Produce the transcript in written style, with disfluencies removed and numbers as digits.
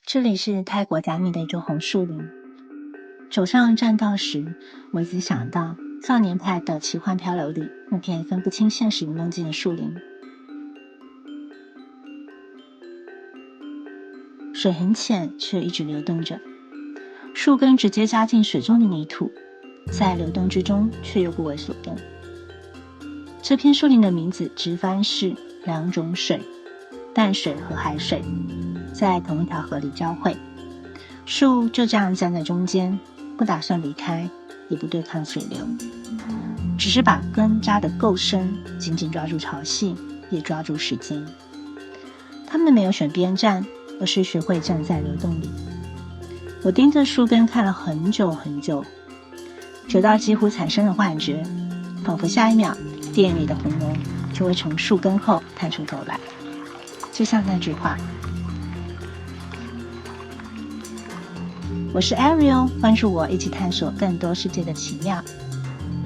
这里是泰国甲米的一座红树林。走上棧道时，我一直想到少年Pi的奇幻漂流里那片分不清现实与梦境的树林。水很浅，却一直流动着，树根直接扎进水中的泥土，在流动之中，却又不为所动。这片树林的名字直翻是两种水，淡水和海水在同一条河里交汇，树就这样站在中间，不打算离开，也不对抗水流，只是把根扎得够深，紧紧抓住潮汐，也抓住时间。他们没有选边站，而是学会站在流动里。我盯着树根看了很久很久，久到几乎产生了幻觉，仿佛下一秒电影里的狐獴就会从树根后探出头来，就像那句话。我是 Ariel， 关注我，一起探索更多世界的奇妙。